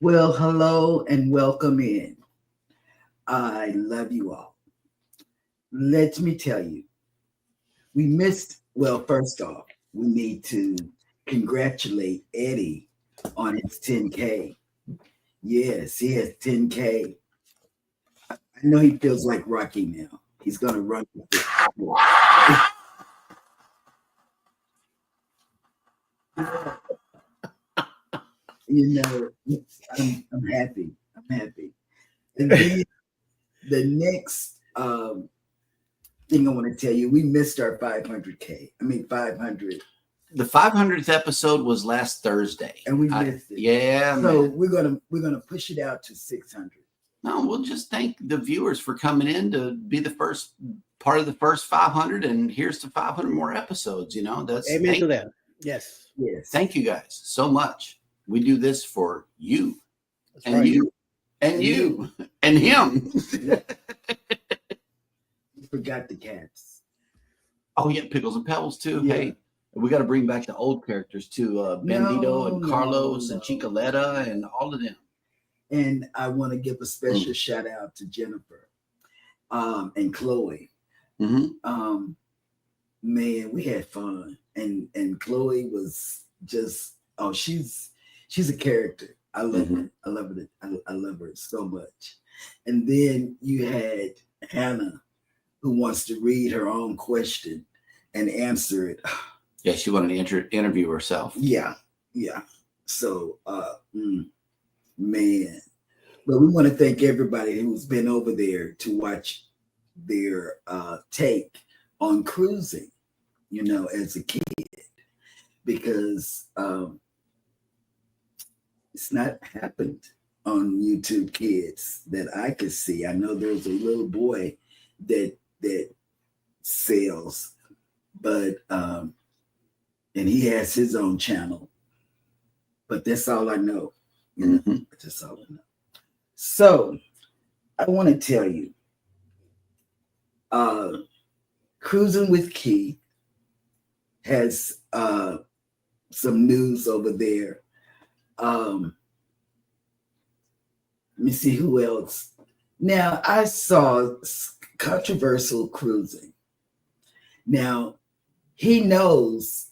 Well, hello and welcome in. I love you all. Let me tell you, we missed, well, first off, we need to congratulate Eddie on his 10K. Yes, he has 10K. I know he feels like Rocky now. He's going to run with it. You know, I'm happy. I'm happy. And then the next thing I want to tell you, we missed our 500K. I mean, 500. The 500th episode was last Thursday, and we missed it. Yeah, so man. we're gonna push it out to 600. No, we'll just thank the viewers for coming in to be the first part of the first 500, and here's to 500 more episodes. You know, that's amen to that. Yes. Thank you guys so much. We do this for you, That's and right. you, and you, and him. You forgot the cats. Oh yeah, Pickles and Pebbles too. Yeah. Hey, we got to bring back the old characters too. Bandito and Carlos and Chicaletta and all of them. And I want to give a special shout out to Jennifer and Chloe. Mm-hmm. Man, we had fun. And Chloe was just, she's a character. I love her. I love it. I love her so much. And then you had Hannah, who wants to read her own question and answer it. Yeah, she wanted to interview herself. Yeah. So, man. But we want to thank everybody who's been over there to watch their take on cruising, you know, as a kid, because it's not happened on YouTube Kids that I could see. I know there's a little boy that sells, but and he has his own channel. But that's all I know. You know, that's all I know. So I want to tell you, Cruising with Key has some news over there. Let me see who else. Now, I saw Controversial Cruising. Now, he knows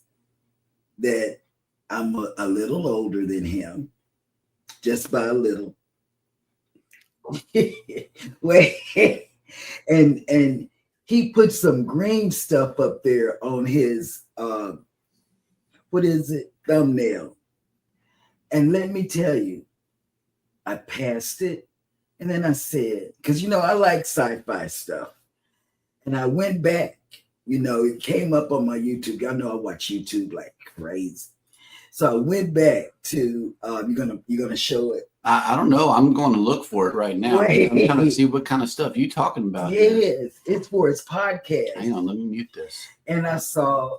that I'm a little older than him, just by a little. Wait, and he put some green stuff up there on his thumbnail. And let me tell you, I passed it, and then I said, because you know I like sci-fi stuff, and I went back. You know, it came up on my YouTube. Y'all know I watch YouTube like crazy. So I went back to you're gonna show it. I don't know. I'm going to look for it right now. Wait. I'm trying to see what kind of stuff you talking about. Yes, it's for his podcast. Hang on, let me mute this. And I saw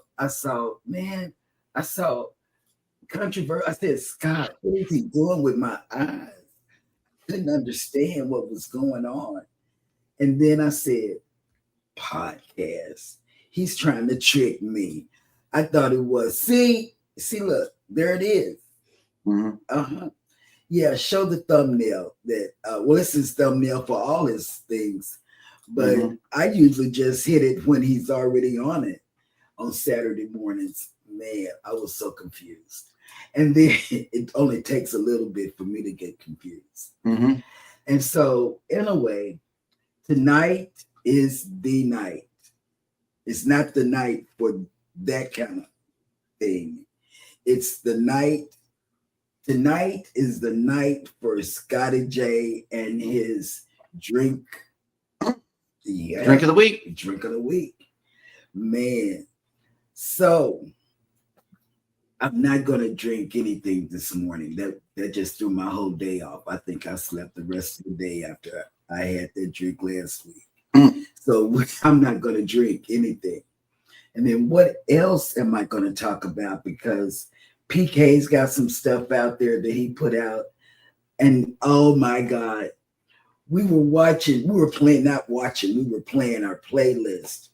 controversy. I said, Scott, what is he doing with my eyes? I couldn't understand what was going on. And then I said, podcast. He's trying to trick me. I thought it was. See, look, there it is. Mm-hmm. Yeah, show the thumbnail that well, it's his thumbnail for all his things, but I usually just hit it when he's already on it on Saturday mornings. Man, I was so confused. And then it only takes a little bit for me to get confused. And so, in a way, tonight is the night. It's not the night for that kind of thing. It's the night. Tonight is the night for Scotty J and his drink. Yeah, Drink of the week. Drink of the week. Man. So I'm not gonna drink anything this morning. That just threw my whole day off. I think I slept the rest of the day after I had that drink last week. So I'm not gonna drink anything. And then what else am I gonna talk about? Because PK's got some stuff out there that he put out. And oh my God, we were playing our playlist.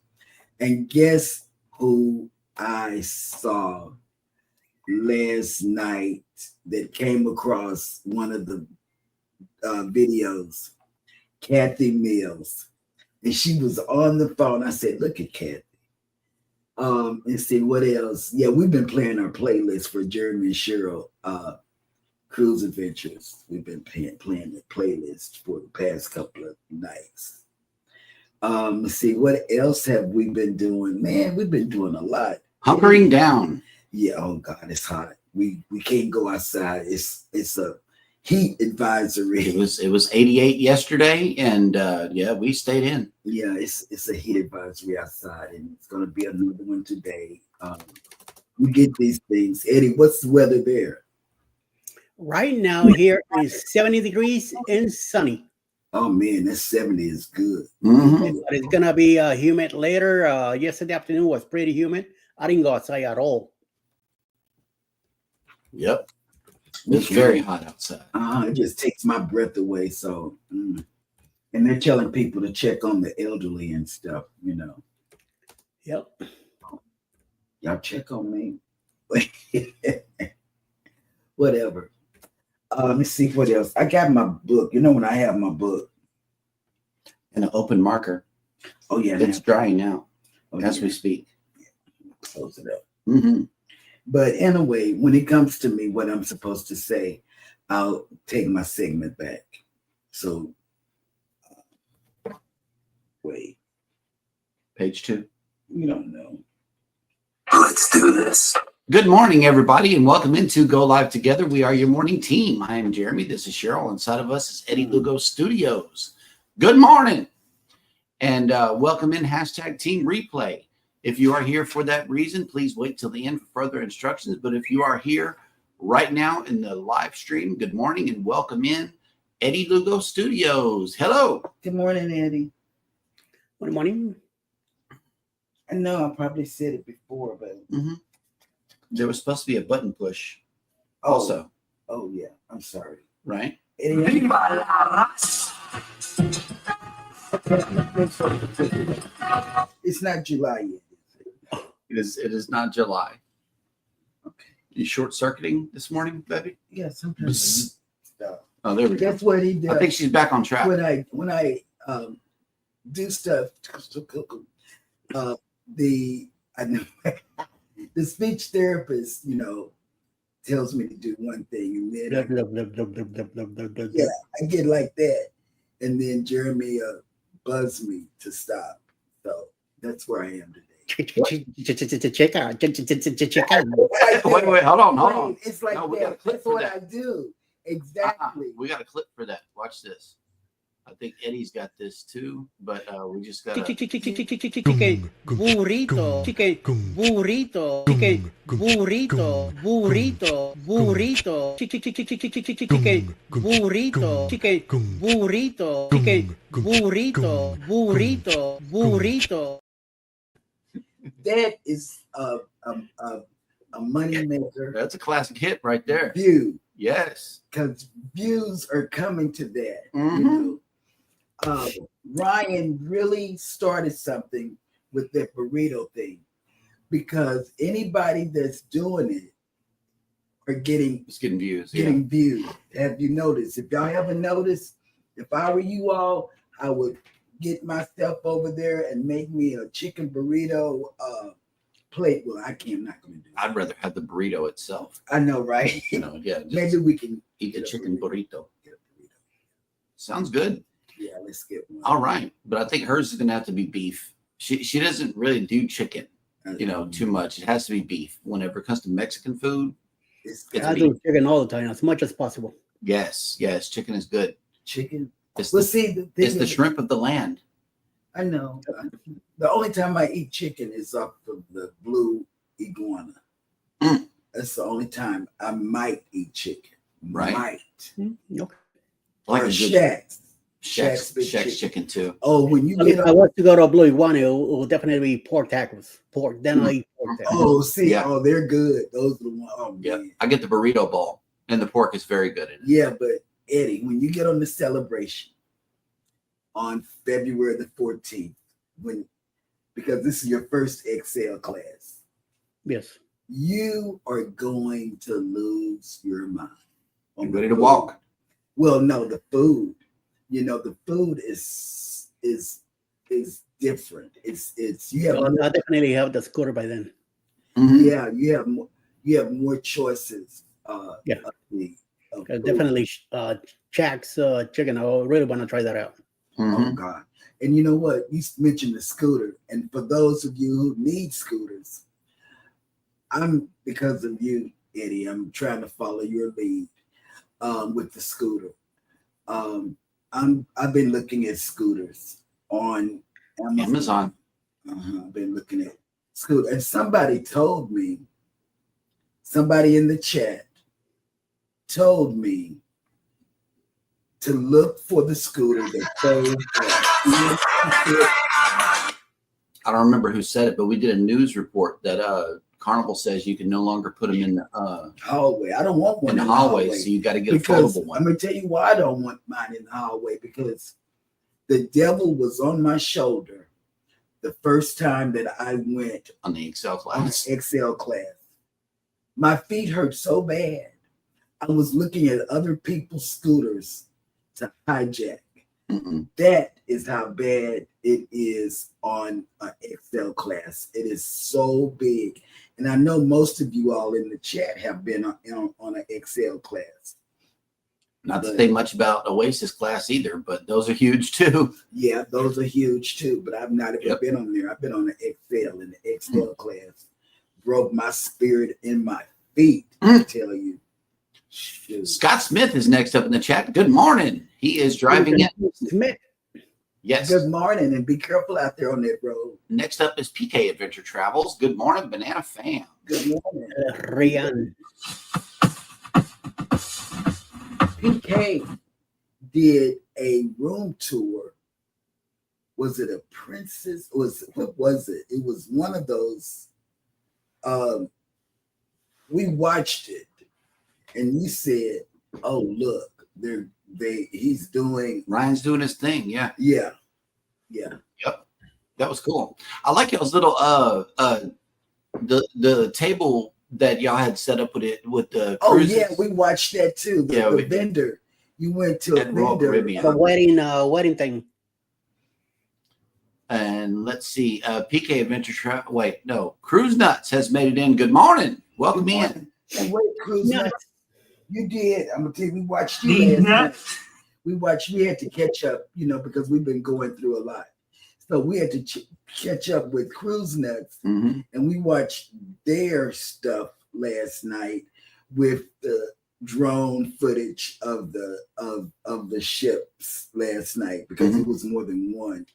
And guess who I saw last night that came across one of the videos, Kathy Mills, and she was on the phone. I said, "Look at Kathy." And see what else. Yeah, we've been playing our playlist for Jeremy Sheryl Cruise Adventures. We've been playing the playlist for the past couple of nights. Let's see, what else have we been doing? Man, we've been doing a lot. Hunkering down. Yeah, oh God, it's hot. We can't go outside. It's a heat advisory. It was 88 yesterday, and yeah, we stayed in. Yeah, it's a heat advisory outside, and it's gonna be another one today. We get these things. Eddie, what's the weather there? Right now here is 70 degrees and sunny. Oh man, that 70 is good. Mm-hmm. But it's gonna be humid later. Yesterday afternoon was pretty humid. I didn't go outside at all. Yep. It's very hot outside. It just takes my breath away. So, and they're telling people to check on the elderly and stuff, you know. Yep. Y'all check on me. Whatever. Let me see what else. I got my book. You know when I have my book. And an open marker. Oh, yeah. It's drying now as we speak. Close it up. Mm-hmm. But anyway, when it comes to me, what I'm supposed to say, I'll take my segment back. So, wait. Page 2. You don't know. Let's do this. Good morning, everybody, and welcome into Go Live Together. We are your morning team. I am Jeremy. This is Cheryl. Inside of us is Eddie Lugo Studios. Good morning. And welcome in #Team Replay. If you are here for that reason, please wait till the end for further instructions. But if you are here right now in the live stream, good morning and welcome in Eddie Lugo Studios. Hello. Good morning, Eddie. Good morning. I know I probably said it before, but there was supposed to be a button push also. Oh, yeah. I'm sorry. Right? Eddie, it's not July yet. It is not July. Okay. You short circuiting this morning, baby? Yeah, sometimes. Oh, there we go. That's what he does. I think she's back on track. When I do stuff, the speech therapist, tells me to do one thing, and then I get like that, and then Jeremy buzzed me to stop. So that's where I am today. Check out. Wait, hold on. It's like we got a clip that's for what that. I do. Exactly. We got a clip for that. Watch this. I think Eddie's got this too, but we just got chicken burrito, chicken burrito, chicken burrito, burrito, burrito, chicken burrito, chicken burrito, chicken burrito, burrito, burrito. That is a money maker. That's a classic hit right there. View. Yes. Because views are coming to that. Ryan really started something with that burrito thing, because anybody that's doing it are getting views. Views. Have you noticed? If y'all haven't noticed, if I were you all, I would get myself over there and make me a chicken burrito plate. Well, I'm not going to do that. I'd rather have the burrito itself. I know, right? Maybe we can eat a chicken burrito. Sounds good. Yeah, let's get one. All right, but I think hers is going to have to be beef. She doesn't really do chicken, too much. It has to be beef. Whenever it comes to Mexican food, I do chicken all the time, as much as possible. Yes, chicken is good. Chicken. It's the shrimp of the land. I know. The only time I eat chicken is off of the blue iguana. That's the only time I might eat chicken. Right. Might. Okay. Like or Shaq's chicken too. Oh, when you if I want to go to a blue iguana, it will definitely be pork tacos. Pork. Then I'll eat pork tacos. Oh, see. Yeah. Oh, they're good. Those are the ones. Oh, yeah. Man. I get the burrito bowl, and the pork is very good in it. Yeah, but Eddie, when you get on the celebration on February the 14th, because this is your first Excel class. Yes. you are going to lose your mind. I'm ready to walk. Well, no, the food. The food is different. It's you have I definitely have the scooter by then. Yeah, you have more choices. Yeah. Of Definitely Jack's chicken. I really want to try that out. Oh God. And you know what? You mentioned the scooter. And for those of you who need scooters, because of you, Eddie, I'm trying to follow your lead with the scooter. I've been looking at scooters on Amazon. I've been looking at scooter. And somebody in the chat told me to look for the scooter that shows I don't remember who said it, but we did a news report that Carnival says you can no longer put them in the hallway. I don't want one in the hallway, so you got to get a foldable one. I'm gonna tell you why I don't want mine in the hallway, because the devil was on my shoulder the first time that I went on the XL class. My feet hurt so bad. I was looking at other people's scooters to hijack. That is how bad it is on an XL class. It is so big. And I know most of you all in the chat have been on an XL class. Not to say much about Oasis class either, but those are huge too. Yeah, those are huge too. But I've not even been on there. I've been on the XL, and the XL class broke my spirit in my feet, I tell you. Shoot. Scott Smith is next up in the chat. Good morning. He is driving in. Smith. Yes. Good morning, and be careful out there on that road. Next up is PK Adventure Travels. Good morning, Banana Fam. Good morning. Rian. PK did a room tour. Was it a princess? What was it? It was one of those. We watched it, and we said, "Oh, look, he's doing." Ryan's doing his thing. Yeah. Yeah. Yep. That was cool. I like y'all's little the table that y'all had set up with the cruises. Oh yeah, we watched that too. The vendor. You went to a vendor. The wedding thing. And let's see, PK Adventure Travel. Wait, no, Cruise Nuts has made it in. Good morning. Welcome in. And wait, Cruise Nuts. You did. I'm gonna tell you, we watched you last night. We had to catch up, because we've been going through a lot. So we had to catch up with Cruise Nuts, and we watched their stuff last night with the drone footage of the ships last night, because it was more than one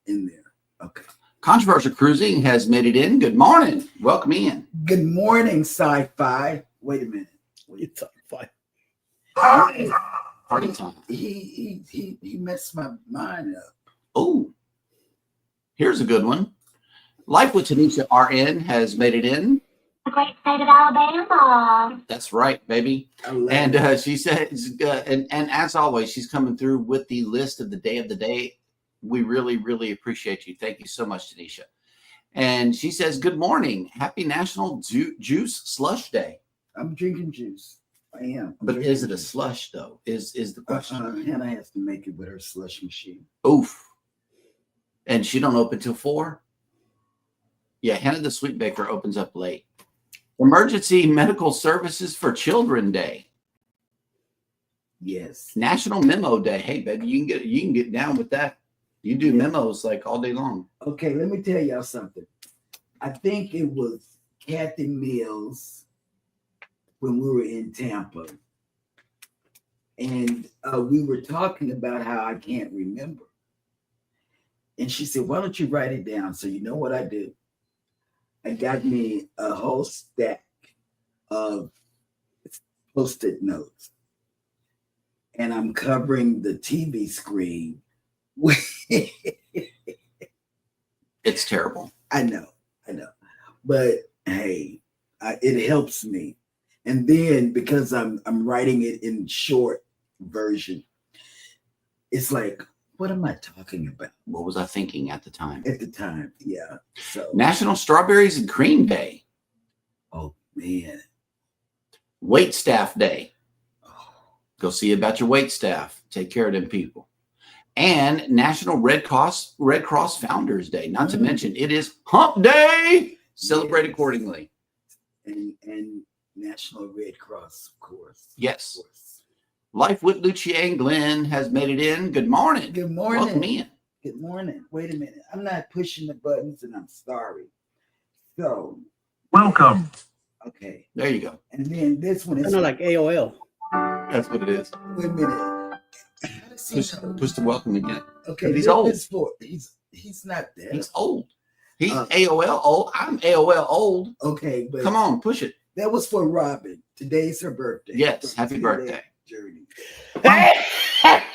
in there. Okay. Controversial Cruising has made it in. Good morning. Welcome in. Good morning, Sci-Fi. Wait a minute. It's Sci-Fi. Party time. He messed my mind up. Oh, here's a good one. Life with Tanisha RN has made it in. The great state of Alabama. That's right, baby. And she says, and as always, she's coming through with the list of the day. We really, really appreciate you. Thank you so much, Tanisha. And she says, good morning. Happy National Juice Slush Day. I'm drinking juice. I am. But is it a slush, though, is the question. Hannah has to make it with her slush machine. Oof. And she don't open till 4? Yeah, Hannah the Sweet Baker opens up late. Emergency Medical Services for Children Day. Yes. National Memo Day. Hey, baby, you can get down with that. You do memos like all day long. Okay, let me tell y'all something. I think it was Kathy Mills when we were in Tampa. And we were talking about how I can't remember. And she said, why don't you write it down? So you know what I do? I got me a whole stack of Post-it notes. And I'm covering the TV screen. It's terrible. I know. But hey, it helps me. And then because I'm writing it in short version, it's like, what am I talking about? What was I thinking at the time? Yeah. So National Strawberries and Cream Day. Oh, man. Wait staff day. Go see about your wait staff. Take care of them people. And National Red Cross Founders Day. Not to mention, it is Hump Day. Celebrate accordingly. And National Red Cross, of course. Yes. Of course. Life with Lucia and Glenn has made it in. Good morning. Good morning. Welcome in. Good morning. Wait a minute. I'm not pushing the buttons, and I'm sorry. So, welcome. Okay. There you go. And then this one is kind of like AOL. That's what it is. Wait a minute. Push the welcome again. Okay. He's old. He's not that. He's old. He's AOL old. I'm AOL old. Okay, but come on, push it. That was for Robin. Today's her birthday. Yes, happy birthday. Journey.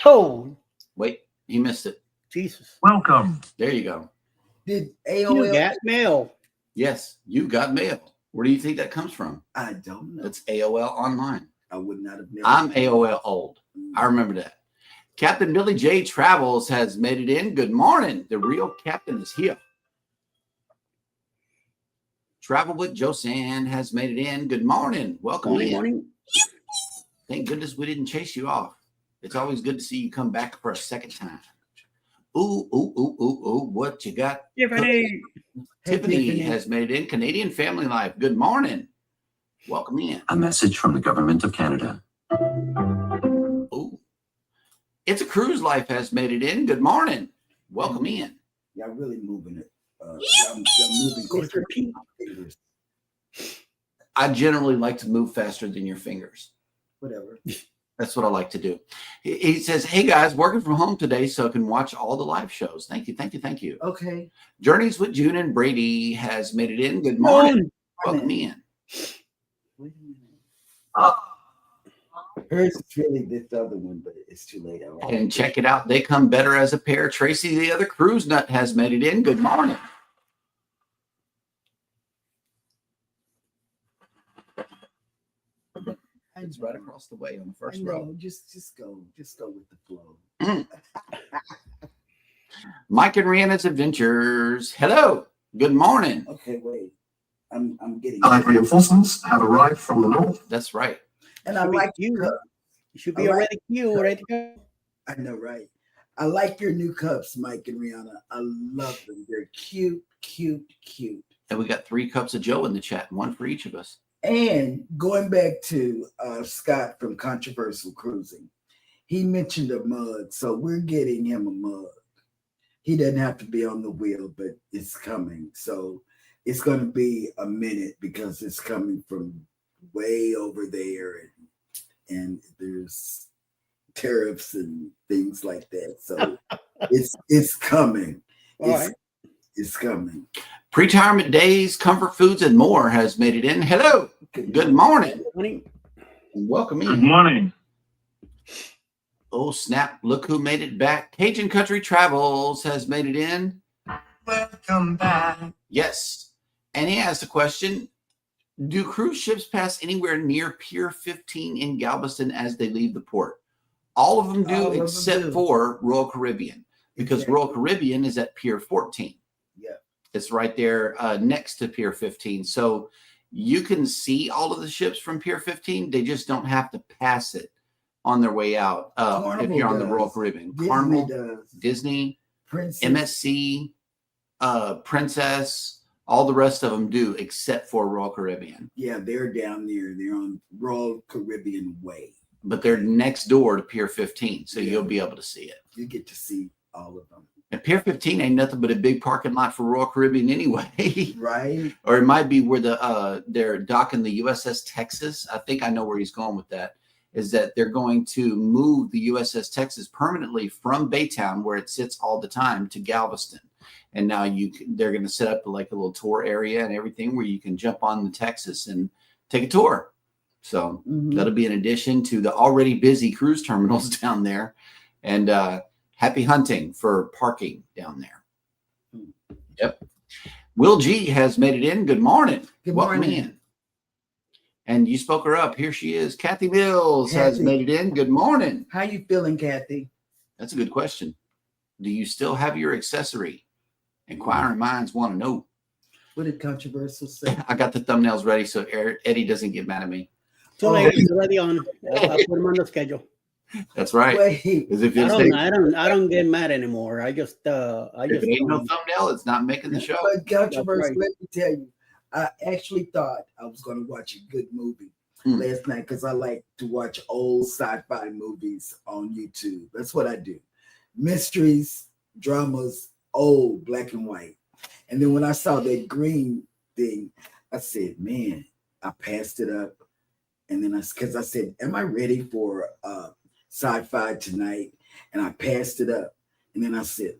Oh, wait, you missed it. Jesus. Welcome. There you go. Did AOL? You got mail. Yes, you got mail. Where do you think that comes from? I don't know. It's AOL online. I would not have known. I'm AOL old. I remember that. Captain Billy J Travels has made it in. Good morning. The real captain is here. Travel with Josanne has made it in. Good morning. Welcome in. Morning. Thank goodness we didn't chase you off. It's always good to see you come back for a second time. Ooh, ooh, ooh, ooh, ooh. What you got? Tiffany has made it in. Canadian Family Life. Good morning. Welcome in. A message from the government of Canada. Ooh. It's a Cruise Life has made it in. Good morning. Welcome in. Y'all really moving it. Y'all moving quicker. I generally like to move faster than your fingers. Whatever. That's what I like to do. He says, hey guys, working from home today so I can watch all the live shows. Thank you, thank you, thank you. Okay. Journeys with June and Brady has made it in. Good morning. Welcome in. Wait a minute. Oh. Hers is really this other one, but it's too late. And check it out. They come better as a pair. Tracy, the other cruise nut, has made it in. Good morning. It's right across the way on the first row. Just go with the flow. Mike and Rihanna's Adventures. Hello. Good morning. Okay, wait. I'm getting. Reinforcements have arrived from the north. That's right. And I like you. You should be already cute, ready to go. I know, right? I like your new cups, Mike and Rihanna. I love them. They're cute, cute, cute. And we got 3 cups of Joe in the chat, one for each of us. And going back to Scott from Controversial Cruising, he mentioned a mug, so we're getting him a mug. He doesn't have to be on the wheel, but it's coming. So it's going to be a minute because it's coming from way over there, and there's tariffs and things like that. So it's coming. It's coming. Pre-retirement Days, Comfort Foods, and More has made it in. Hello. Good morning. Welcome in. Good morning. Oh, snap. Look who made it back. Cajun Country Travels has made it in. Welcome back. Yes. And he asked a question. Do cruise ships pass anywhere near Pier 15 in Galveston as they leave the port? All of them do, except for Royal Caribbean, because Royal Caribbean is at Pier 14. Yeah. It's right there next to Pier 15. So you can see all of the ships from Pier 15. They just don't have to pass it on their way out if you're on the Royal Caribbean. Carnival, Disney, Princess. MSC, Princess, all the rest of them do except for Royal Caribbean. Yeah, they're down there. They're on Royal Caribbean Way. But they're next door to Pier 15, so you'll be able to see it. You get to see all of them. And Pier 15 ain't nothing but a big parking lot for Royal Caribbean anyway. Right. Or it might be where they're docking the USS Texas. I think I know where he's going with that. Is that they're going to move the USS Texas permanently from Baytown, where it sits all the time, to Galveston. And now they're going to set up like a little tour area and everything where you can jump on the Texas and take a tour. So that'll be an addition to the already busy cruise terminals down there. And happy hunting for parking down there. Yep. Will G has made it in. Good morning. Welcome in. And you spoke her up. Here she is. Kathy Mills has made it in. Good morning. How you feeling, Kathy? That's a good question. Do you still have your accessory? Inquiring minds want to know. What did controversial say? I got the thumbnails ready so Eddie doesn't get mad at me. Too late. It's already on. I'll put them on the schedule. That's right. Wait, As if I it's don't get mad anymore. I just if it ain't no thumbnail, it's not making the show. but controversial. right. Let me tell you, I actually thought I was going to watch a good movie last night because I like to watch old sci-fi movies on YouTube. That's what I do. Mysteries, dramas, old black and white. And then when I saw that green thing, I said, man, I passed it up. And then because I said, am I ready for sci-fi tonight? And I passed it up. And then I said,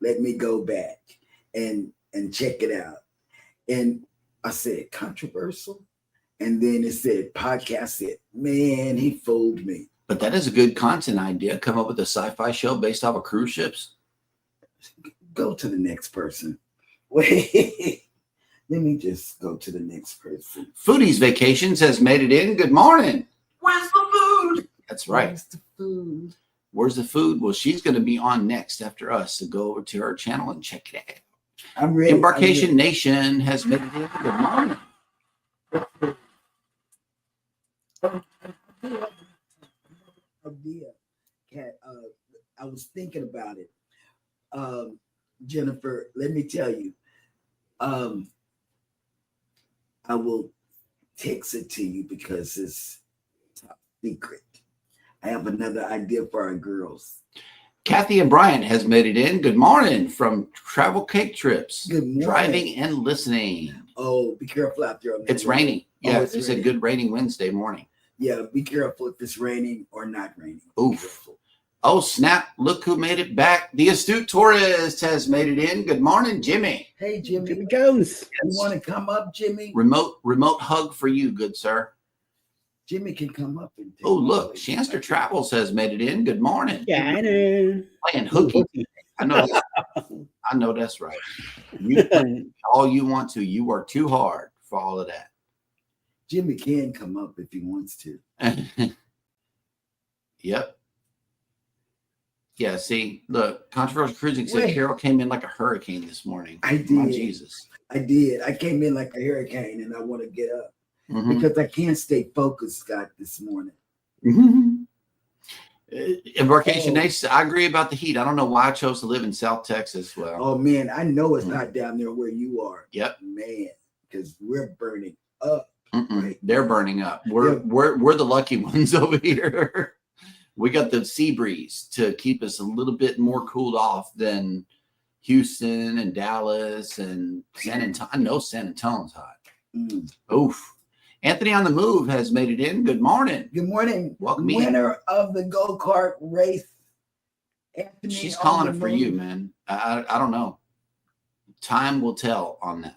let me go back and check it out. And I said, controversial. And then it said podcast. I said, man, he fooled me. But that is a good content idea. Come up with a sci-fi show based off of cruise ships. Go to the next person. Wait, let me just go to the next person. Foodies Vacations has made it in. Good morning. Where's the food? That's right. Where's the food? Where's the food? Well, she's going to be on next after us. So go over to her channel and check it out. I'm ready. Embarkation Nation has made it in. Good morning. Idea. Cat, I was thinking about it. Jennifer, let me tell you. I will text it to you because it's top secret. I have another idea for our girls. Kathy and Brian has made it in. Good morning from Travel Cake Trips. Good morning. Driving and listening. Oh, be careful out there. On that It's road. raining. Yeah, Oh, it's a raining. good raining Wednesday morning. Yeah, be careful if it's raining or not raining. Oof. Oh, snap. Look who made it back. The Astute Tourist has made it in. Good morning, Jimmy. Hey, Jimmy. Jimmy Jones. You want to come up, Jimmy? Remote hug for you, good sir. Jimmy can come up and take Oh, look. my place. Shanster Travels has made it in. Good morning. Shannon. Playing hooky. I know that's right. You play all you want to. You work too hard for all of that. Jimmy can come up if he wants to. Yep. Yeah, see, look, Controversial Cruising said Wait. Carol came in like a hurricane this morning. I My did. Jesus. I did. I came in like a hurricane and I want to get up Mhm. because I can't stay focused, Scott, this morning. Embarkation Oh. Nation, I agree about the heat. I don't know why I chose to live in South Texas. Well, Oh, man, I know it's not down there where you are. Yep. Man, because we're burning up. Right. They're burning up. We're the lucky ones over here. We got the sea breeze to keep us a little bit more cooled off than Houston and Dallas and San Antonio. I know San Antonio's hot. Oof. Anthony on the Move has made it in. Good morning. Good morning. Welcome in. Winner of the go-kart race. Anthony She's on calling the it for you, move. man. I don't know. Time will tell on that.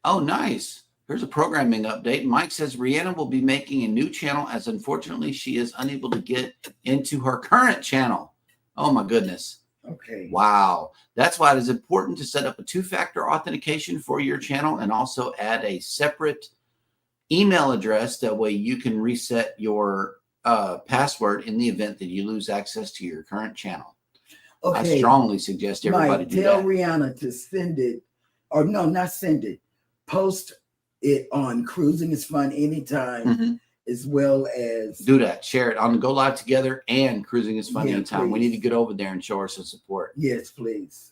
Oh, nice. Here's a programming update. Mike says Rihanna will be making a new channel as unfortunately she is unable to get into her current channel. Oh, my goodness. Okay. Wow. That's why it is important to set up a two-factor authentication for your channel and also add a separate email address. That way you can reset your password in the event that you lose access to your current channel. Okay. I strongly suggest everybody Mike, do tell that. Rihanna to send it, or no, not send it. Post it on Cruising is Fun Anytime, Mhm. as well as Do that. Share it on Go Live Together and Cruising is Fun Yeah, Anytime. We please. need to get over there and show her some support. yes, please.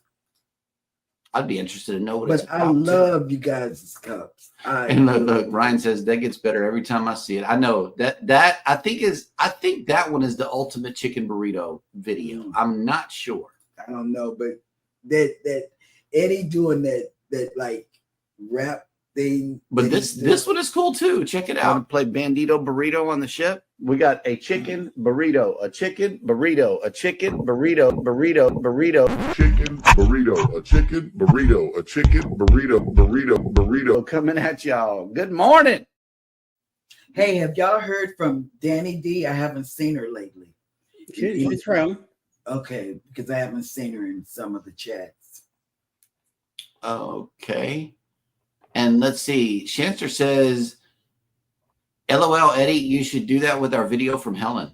I'd be interested to know what it's But I about. too. love you guys' cups. And look, Ryan says that gets better every time I see it. I know that I think that one is the ultimate chicken burrito video. I'm not sure. I don't know, but that Eddie doing that like rap thing. But that this he's doing- one is cool too. Check it How to out. play bandito burrito on the ship. We got a chicken burrito, a chicken burrito, a chicken burrito, Chicken burrito, a chicken burrito, a chicken burrito. coming at y'all. Good morning. Hey, have y'all heard from Danny D? I haven't seen her lately. She's around. Okay, because I haven't seen her in some of the chats. Okay. And let's see. Shanster says, LOL, Eddie, you should do that with our video from Helen.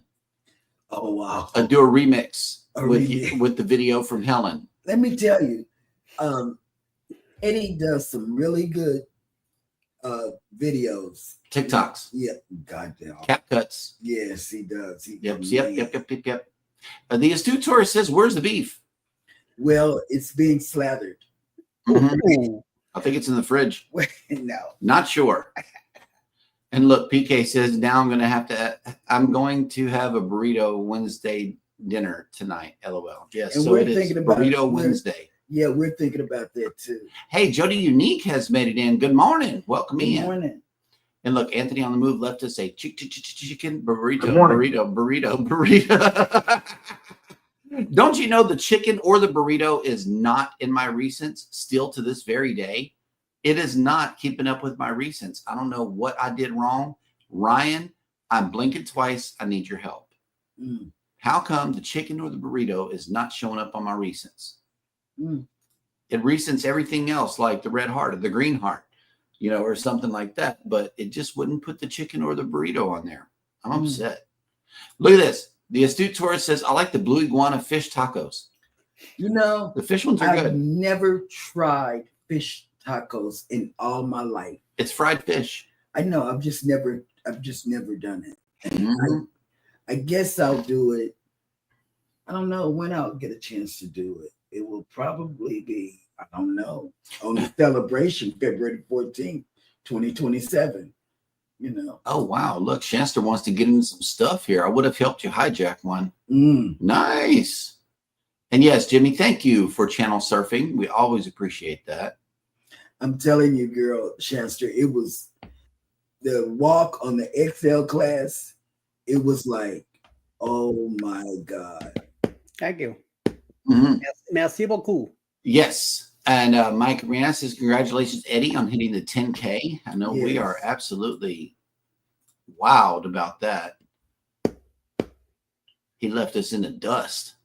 Oh wow! Do a remix A with remix. with the video from Helen. Let me tell you, Eddie does some really good videos. TikToks. Yeah, goddamn. Cap cuts. Yes, he does. Yep. The astute tourist says, "Where's the beef?" Well, it's being slathered. Mhm. I think it's in the fridge. No, Not sure. And look, PK says, now I'm going to have a burrito Wednesday dinner tonight. LOL. Yes. and So we're it is thinking about burrito Wednesday. Yeah, we're thinking about that too. Hey, Jody Unique has made it in. Good morning. Welcome Good in. morning. And look, Anthony on the Move left us a chicken burrito. Good morning. Burrito. Don't you know the chicken or the burrito is not in my recents still to this very day? It is not keeping up with my recents. I don't know what I did wrong. Ryan, I'm blinking twice. I need your help. How come the chicken or the burrito is not showing up on my recents? It recents everything else, like the red heart or the green heart, or something like that. But it just wouldn't put the chicken or the burrito on there. I'm upset. Look at this. The astute tourist says, I like the blue iguana fish tacos. The fish ones are I've good. never tried fish tacos in all my life. It's fried fish. I know. I've just never done it. And I guess I'll do it. I don't know when I'll get a chance to do it. It will probably be, I don't know, on the celebration, February 14th, 2027. Oh, wow. Look, Shanster wants to get into some stuff here. I would have helped you hijack one. Nice. And yes, Jimmy, thank you for channel surfing. We always appreciate that. I'm telling you, girl, Shanster, it was the walk on the XL class. It was like, oh my God. Thank you. Mm-hmm. Merci beaucoup. Yes. And Mike Arena says, congratulations, Eddie, on hitting the 10K. I know we are absolutely wowed about that. He left us in the dust.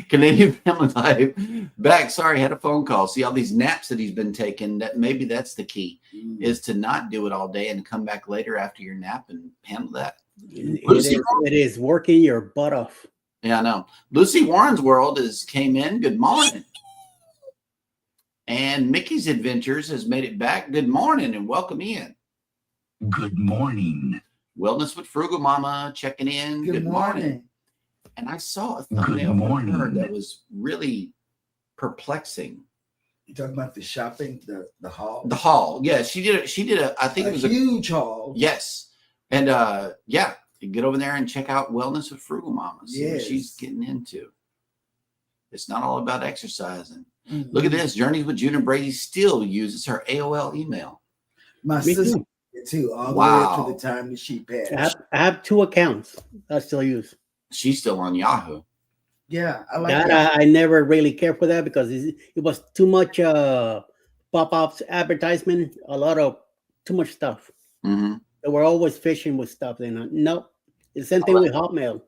Canadian Family Life back. Sorry, had a phone call. See all these naps that he's been taking. That maybe that's the key, is to not do it all day and come back later after your nap and handle that. It is working your butt off. Yeah, I know. Lucy Warren's World came in. Good morning. And Mickey's Adventures has made it back. Good morning and welcome in. Good morning. Wellness with Frugal Mama checking in. Good morning. And I saw a thumbnail from her that was really perplexing. You talking about the shopping, the haul? The haul. Yeah, she did a I think it was a huge haul. Yes. And yeah, you get over there and check out Wellness with Frugal Mama. See what she's getting into. It's not all about exercising. Look at this. Journeys with Junior Brady still uses her AOL email. My sister too. All the way up to the time that she passed. I have 2 accounts I still use. She's still on Yahoo. Yeah, I like that. I never really cared for that because it was too much pop-ups, advertisement, too much stuff. They were always fishing with stuff. No, the same thing with Hotmail.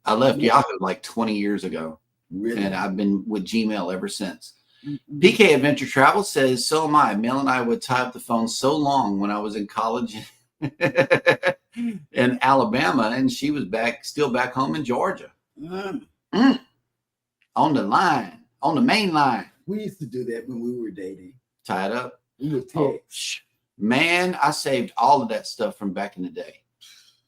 I left Yahoo like 20 years ago. Really? And I've been with Gmail ever since. PK Adventure Travel says, so am I. Mel and I would tie up the phone so long when I was in college in Alabama, and she was still back home in Georgia. On the line, on the main line. We used to do that when we were dating. Tie it up. We would text. Man, I saved all of that stuff from back in the day.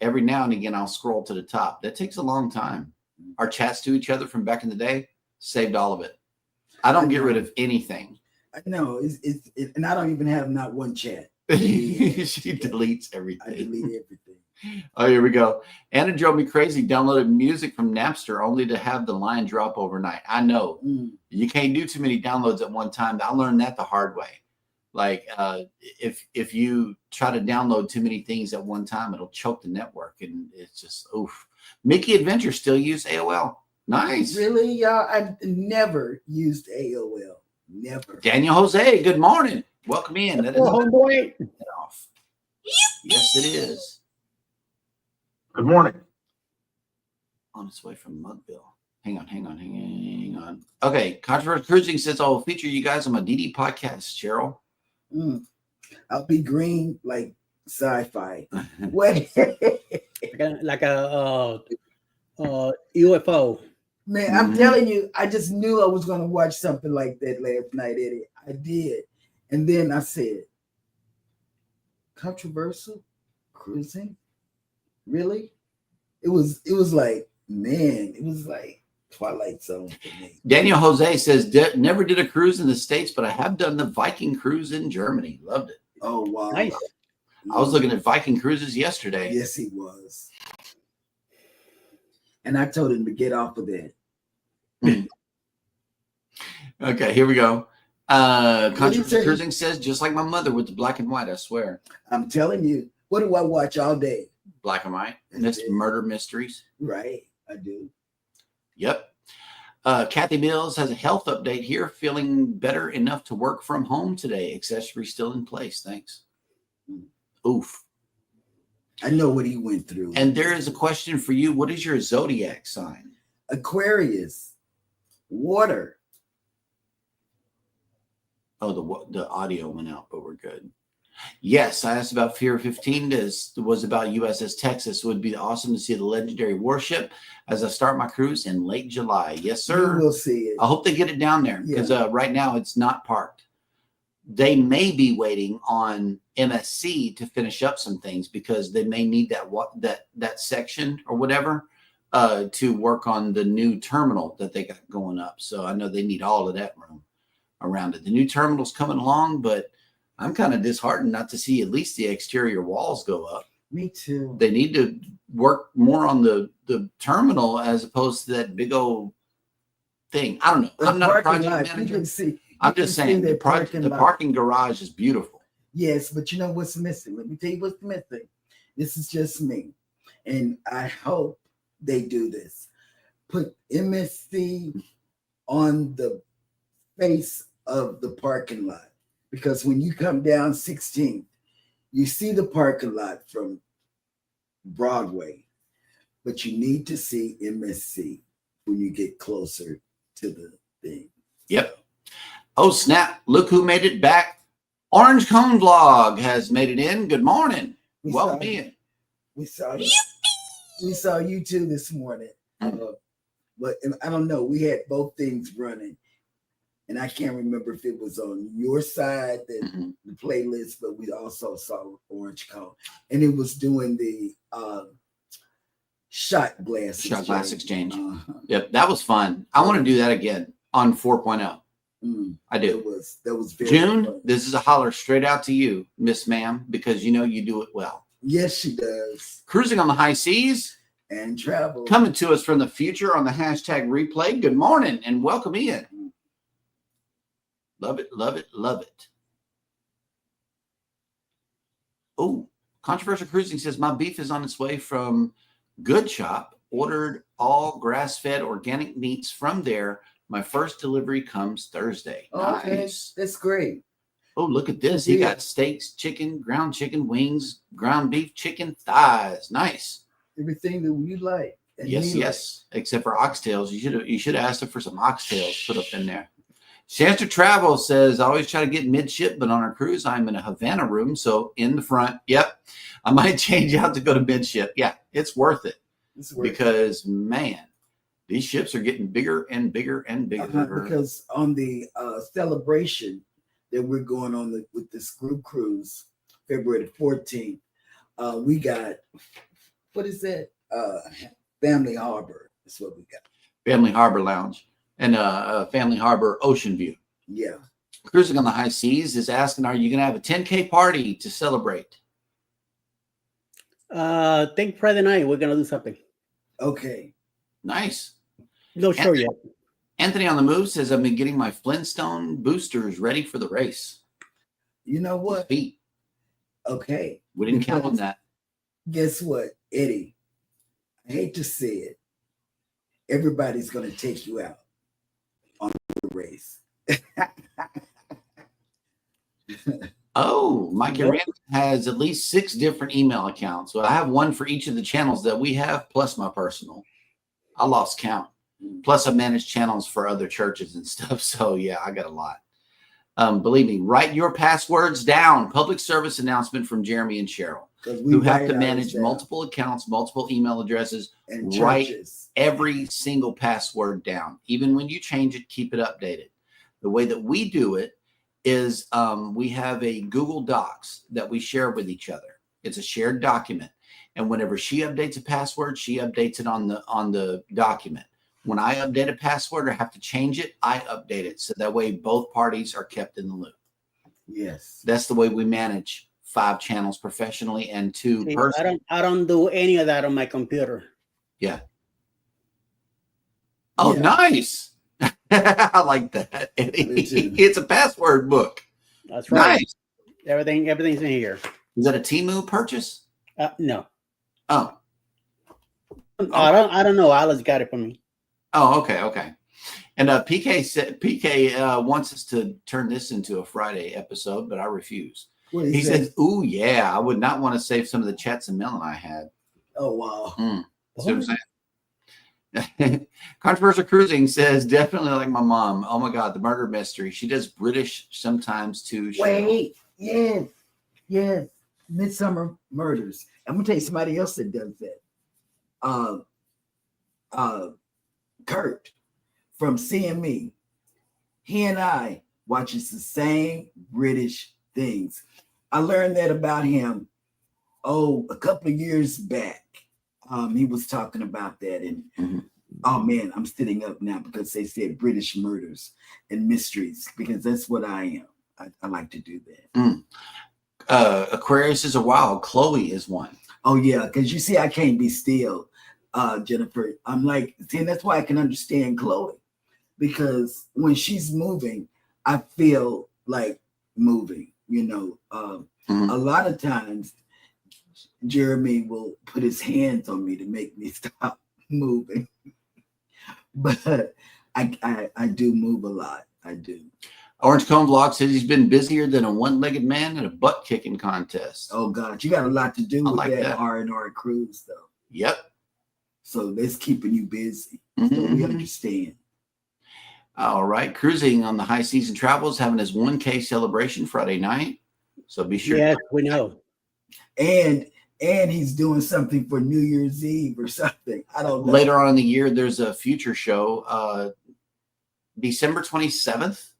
Every now and again, I'll scroll to the top. That takes a long time. Our chats to each other from back in the day, saved all of it. I don't get rid of anything. I know. And I don't even have not one chat. She deletes everything. I delete everything. Oh, here we go. Anna drove me crazy. Downloaded music from Napster only to have the line drop overnight. I know. You can't do too many downloads at one time. I learned that the hard way. Like if you try to download too many things at one time, it'll choke the network, and it's just oof. Mickey Adventure still use AOL. Nice. Really, y'all? I never used AOL. Never. Daniel Jose, good morning. Welcome in. That is off. Yes, it is. Good morning. On its way from Mudville. Hang on. Okay, Controversial Cruising says I will feature you guys on my DD podcast, Cheryl. I'll be green like sci-fi. What? like a UFO. Man, I'm telling you, I just knew I was going to watch something like that last night, Eddie. I did. And then I said, controversial cruising? Really? It was like, man, it was like Twilight Zone for me. Daniel Jose says, never did a cruise in the States, but I have done the Viking cruise in Germany. Loved it. Oh, wow. Nice. I was looking at Viking cruises yesterday. Yes, he was. And I told him to get off of that. Okay, here we go. Controversial say? cruising says, just like my mother with the black and white, I swear. I'm telling you, what do I watch all day? Black and white. And it's murder mysteries. Right, I do. Yep. Kathy Mills has a health update here. Feeling better enough to work from home today. Accessory still in place. Thanks. Oof. I know what he went through. And there is a question for you. What is your zodiac sign? Aquarius. Water. Oh, the audio went out, but we're good. Yes, I asked about Fear 15. This was about USS Texas. It would be awesome to see the legendary warship as I start my cruise in late July. Yes, sir. You will see it. I hope they get it down there because right now it's not parked. They may be waiting on MSC to finish up some things because they may need that section or whatever to work on the new terminal that they got going up. So I know they need all of that room around it. The new terminal's coming along, but I'm kind of disheartened not to see at least the exterior walls go up. Me too. They need to work more on the terminal as opposed to that big old thing. I don't know. I'm not a project manager. I'm just saying the parking garage is beautiful. Yes, but you know what's missing? Let me tell you what's missing. This is just me. And I hope they do this. Put MSC on the face of the parking lot. Because when you come down 16th, you see the parking lot from Broadway. But you need to see MSC when you get closer to the thing. Yep. Oh, snap. Look who made it back. Orange Cone Vlog has made it in. Good morning. Welcome in. We saw you. We saw you too this morning. But I don't know. We had both things running. And I can't remember if it was on your side, the playlist, but we also saw Orange Cone. And it was doing the shot glass exchange. Yep, that was fun. I want to do that again on 4.0. I do. That was very June, fun. This is a holler straight out to you, Miss Ma'am, because you know you do it well. Yes, she does. Cruising on the high seas. And travel. Coming to us from the future on the hashtag replay. Good morning and welcome in. Love it, love it, love it. Oh, Controversial Cruising says, my beef is on its way from Good Shop. Ordered all grass-fed organic meats from there. My first delivery comes Thursday. Okay, nice. That's great. Oh, look at this. He got steaks, chicken, ground chicken, wings, ground beef, chicken, thighs. Nice. Everything that you like. Yes. Except for oxtails. You should have asked him for some oxtails put up in there. Shasta Travel says, I always try to get midship, but on our cruise, I'm in a Havana room. So in the front, yep. I might change out to go to midship. Yeah, it's worth it. Because, man, these ships are getting bigger and bigger and bigger. Because on the celebration that we're going on with this group cruise, February the 14th, we got, what is that? Family Harbor. That's what we got. Family Harbor Lounge. And Family Harbor Ocean View. Yeah. Cruising on the High Seas is asking, are you going to have a 10K party to celebrate? Think Friday night we're going to do something. Okay. Nice. No sure yet. Anthony on the Move says, I've been getting my Flintstone boosters ready for the race. You know what? Feet. Okay. We didn't count on that. Guess what, Eddie? I hate to say it. Everybody's going to take you out on the race. Oh, Mike Rand has at least 6 different email accounts. So I have one for each of the channels that we have, plus my personal. I lost count. Plus I manage channels for other churches and stuff. So yeah, I got a lot. Believe me, write your passwords down. Public service announcement from Jeremy and Cheryl, who have to manage multiple accounts, multiple email addresses, and write every single password down. Even when you change it, keep it updated. The way that we do it is we have a Google Docs that we share with each other. It's a shared document. And whenever she updates a password, she updates it on the document. When I update a password or have to change it, I update it. So that way both parties are kept in the loop. Yes. That's the way we manage 5 channels professionally and 2 personally. I don't do any of that on my computer. Yeah. Oh, yeah. Nice. I like that. It's a password book. That's right. Nice. Everything's in here. Is that a Temu purchase? No. Oh. I don't know. Alice got it for me. Oh, okay. And PK wants us to turn this into a Friday episode, but I refuse. He says, "Ooh, yeah, I would not want to save some of the chats and melon I had." Oh, wow. See what I'm saying? Controversial Cruising says, definitely like my mom. Oh my God, the murder mystery. She does British sometimes too. Wait, yes. Midsummer Murders. I'm gonna tell you somebody else that does that. Kurt from CME. He and I watches the same British things. I learned that about him, a couple of years back. He was talking about that, and oh man, I'm sitting up now because they said British murders and mysteries, because that's what I am. I like to do that. Aquarius is a wild. Chloe is one. Oh yeah, because you see, I can't be still, Jennifer. I'm like, see, that's why I can understand Chloe, because when she's moving, I feel like moving. A lot of times Jeremy will put his hands on me to make me stop moving, but I do move a lot. I do. Orange Cone Vlog says he's been busier than a one-legged man at a butt kicking contest. Oh God, you got a lot to do with that R&R cruise, though. Yep. So that's keeping you busy. So we understand. All right, cruising on the high season travels, having his 1K celebration Friday night. So be sure. Yes, we know. And he's doing something for New Year's Eve or something. I don't know. Later on in the year, there's a future show. December 27th,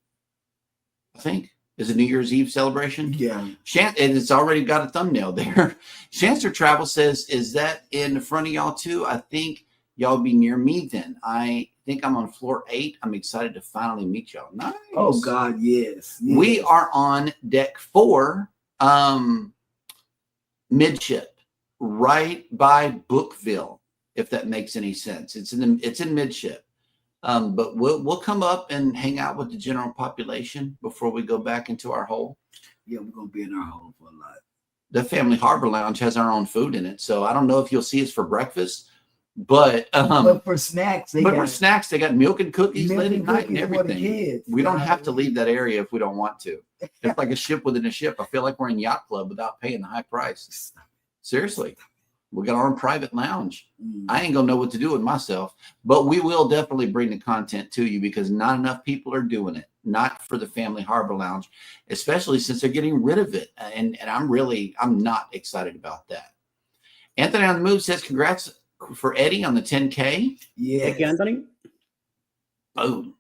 I think, is a New Year's Eve celebration. Yeah. And it's already got a thumbnail there. Shanster Travel says, is that in front of y'all too? I think y'all be near me then. I think I'm on floor 8. I'm excited to finally meet y'all. Nice. Oh God, yes. We are on deck 4, midship, right by Bookville, if that makes any sense. It's in midship. But we'll come up and hang out with the general population before we go back into our hole. Yeah, we're gonna be in our hole for a lot. The Family Harbor Lounge has our own food in it, so I don't know if you'll see us for breakfast, but for snacks, they got milk and cookies late at night and everything. We don't have to leave that area if we don't want to. It's like a ship within a ship. I feel like we're in Yacht Club without paying the high price. Seriously. We got our own private lounge. I ain't gonna know what to do with myself, but we will definitely bring the content to you because not enough people are doing it. Not for the Family Harbor Lounge, especially since they're getting rid of it. And I'm not excited about that. Anthony on the Move says, congrats for Eddie on the 10K. Yeah. Thank you, Anthony. Boom.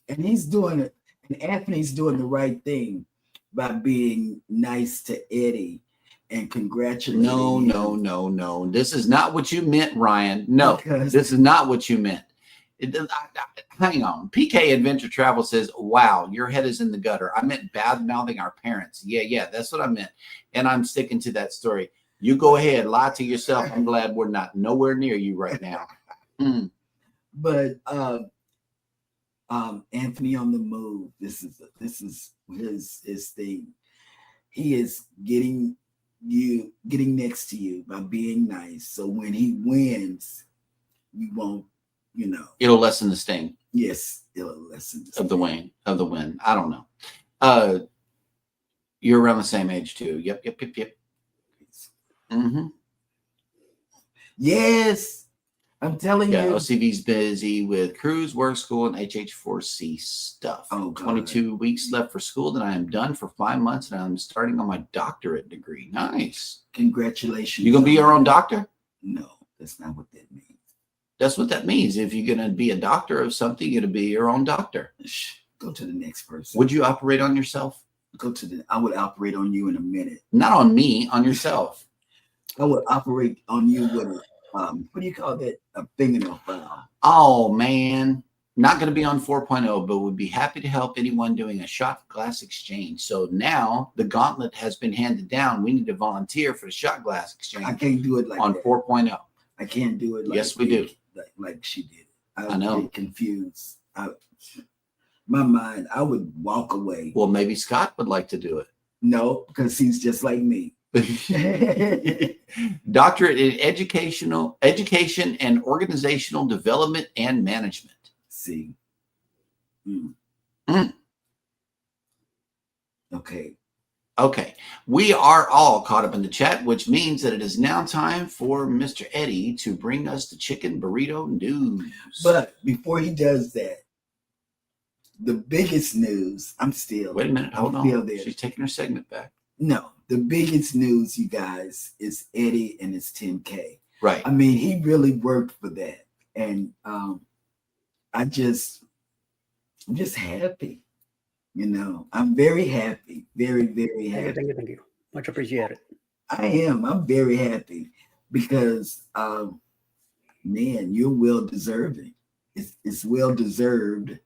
And he's doing it. And Anthony's doing the right thing by being nice to Eddie. And congratulating him. No. This is not what you meant, Ryan. No, this is not what you meant. Hang on. PK Adventure Travel says, wow, your head is in the gutter. I meant bad-mouthing our parents. Yeah, that's what I meant. And I'm sticking to that story. You go ahead, lie to yourself. I'm glad we're not nowhere near you right now. But Anthony on the Move, this is his thing. He is getting next to you by being nice. So when he wins, you won't, it'll lessen the sting. Yes, it'll lessen the sting. of the win. I don't know. You're around the same age too. Yep. Yes. I'm telling Yeah, you. OCV's busy with cruise, work, school, and HH4C stuff. Oh, God. 22 weeks left for school. Then I am done for 5 months, and I'm starting on my doctorate degree. Nice. Congratulations. You gonna be your own doctor? No, that's not what that means. That's what that means. If you're gonna be a doctor of something, you're gonna be your own doctor. Shh, go to the next person. Would you operate on yourself? I would operate on you in a minute. Not on me, on yourself. I would operate on you with a what do you call that? A fingernail file. Oh man, not going to be on 4.0, but would be happy to help anyone doing a shot glass exchange. So now the gauntlet has been handed down. We need to volunteer for the shot glass exchange. I can't do it like on that. 4.0. I can't do it like yes, we do. Like she did. I know. Get confused. My mind, I would walk away. Well, maybe Scott would like to do it. No, because he's just like me. Doctorate in education and organizational development and management. See. Okay. We are all caught up in the chat, which means that it is now time for Mr. Eddie to bring us the chicken burrito news. But before he does that, the biggest news, Wait a minute, hold on. There. She's taking her segment back. No, the biggest news, you guys, is Eddie and his 10K. Right. I mean, he really worked for that. And I'm just happy. You know, I'm very happy. Very, very happy. Thank you. Much appreciated. I am. I'm very happy because, man, you're well deserving. It's well deserved.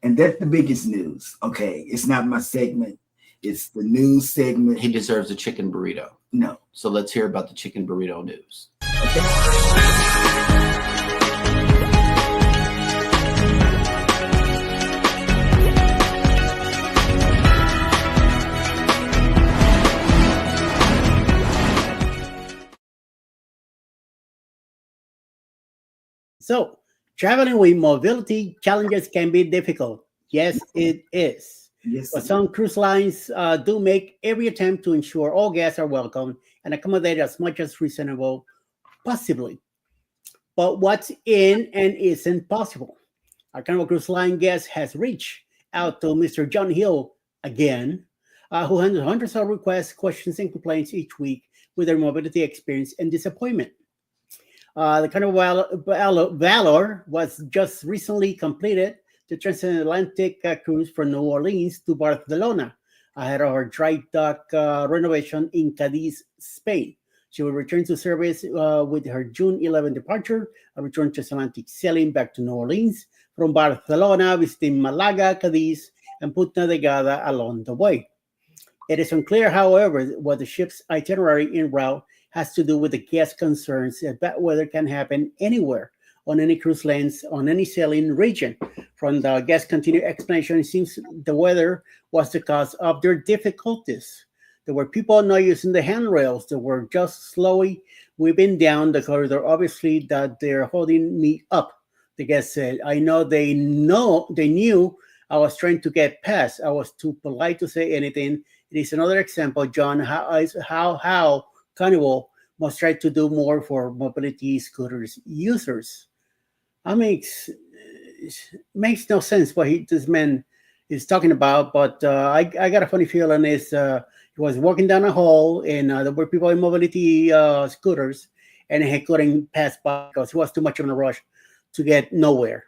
And that's the biggest news. Okay. It's not my segment. It's the news segment. He deserves a chicken burrito. No. So let's hear about the chicken burrito news. Okay. So, traveling with mobility challenges can be difficult. Yes, it is. Yes. But some cruise lines do make every attempt to ensure all guests are welcome and accommodated as much as reasonable, possibly. But what's in and isn't possible? Our Carnival Cruise Line guest has reached out to Mr. John Hill again, who handles hundreds of requests, questions, and complaints each week with their mobility experience and disappointment. The Carnival Valor was just recently completed the transatlantic cruise from New Orleans to Barcelona ahead of her dry dock renovation in Cadiz, Spain. She will return to service with her June 11 departure, a return transatlantic sailing back to New Orleans from Barcelona, visiting Malaga, Cadiz, and Punta Delgada along the way. It is unclear, however, what the ship's itinerary en route has to do with the guest concerns that bad weather can happen anywhere on any cruise lines, on any sailing region. From the guest continued explanation, it seems the weather was the cause of their difficulties. There were people not using the handrails. They were just slowly whipping down the corridor, obviously that they're holding me up. The guest said, I know they knew I was trying to get past. I was too polite to say anything. It is another example, John, how Carnival must try to do more for mobility scooters users. I mean, it makes no sense what this man is talking about, but I got a funny feeling he was walking down a hall and there were people in mobility scooters and he couldn't pass by because he was too much in a rush to get nowhere.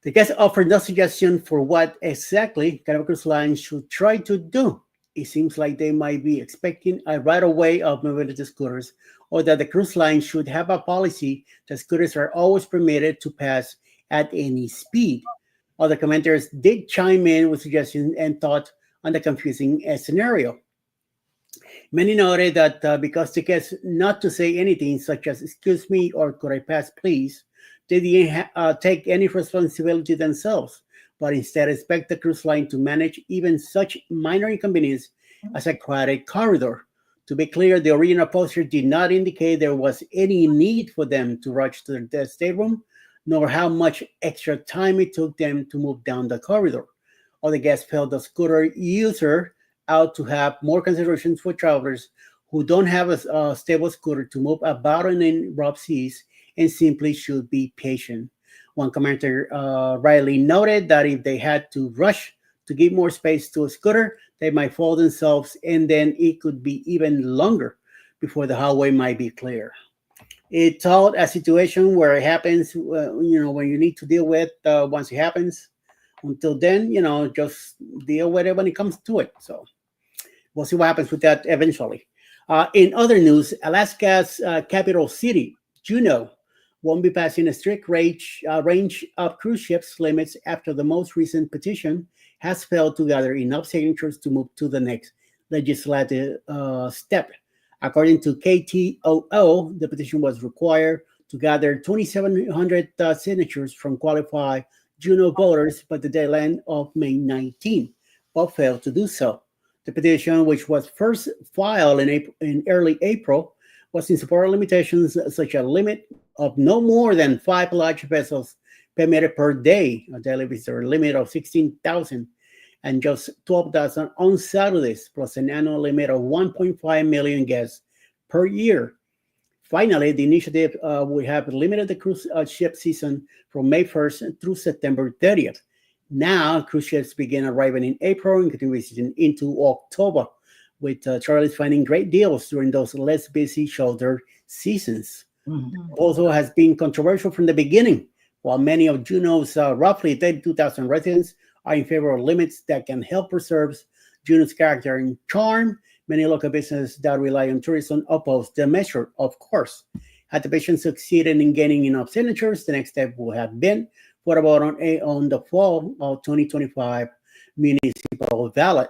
The guest offered no suggestion for what exactly Carnival Cruise Line should try to do. It seems like they might be expecting a right of way of mobility scooters, or that the cruise line should have a policy that scooters are always permitted to pass at any speed. Other commenters did chime in with suggestions and thought on the confusing scenario. Many noted that because the guests not to say anything such as "excuse me" or "could I pass please," they didn't take any responsibility themselves, but instead expect the cruise line to manage even such minor inconvenience as a crowded corridor. To be clear, the original poster did not indicate there was any need for them to rush to their stateroom, nor how much extra time it took them to move down the corridor. Other guests felt the scooter user out to have more considerations for travelers who don't have a stable scooter to move about in rough seas and simply should be patient. One commenter rightly noted that if they had to rush to give more space to a scooter, they might fall themselves, and then it could be even longer before the highway might be clear. It told a situation where it happens, when you need to deal with once it happens. Until then, just deal with it when it comes to it. So we'll see what happens with that eventually. In other news, Alaska's capital city, Juneau, won't be passing a strict range of cruise ships limits after the most recent petition has failed to gather enough signatures to move to the next legislative step. According to KTOO, the petition was required to gather 2,700 signatures from qualified Juneau voters by the deadline of May 19, but failed to do so. The petition, which was first filed in early April, was in support of limitations such as a limit of no more than 5 large vessels permitted per day, a daily visitor limit of 16,000, and just 12,000 on Saturdays, plus an annual limit of 1.5 million guests per year. Finally, the initiative would have limited the cruise ship season from May 1st through September 30th. Now, cruise ships begin arriving in April and continue into October, with travelers finding great deals during those less busy shoulder seasons. Mm-hmm. Also has been controversial from the beginning. While many of Juneau's roughly 32,000 residents are in favor of limits that can help preserve Juneau's character and charm, many local businesses that rely on tourism oppose the measure, of course. Had the petition succeeded in gaining enough signatures, the next step would have been for a vote on the fall of 2025 municipal ballot.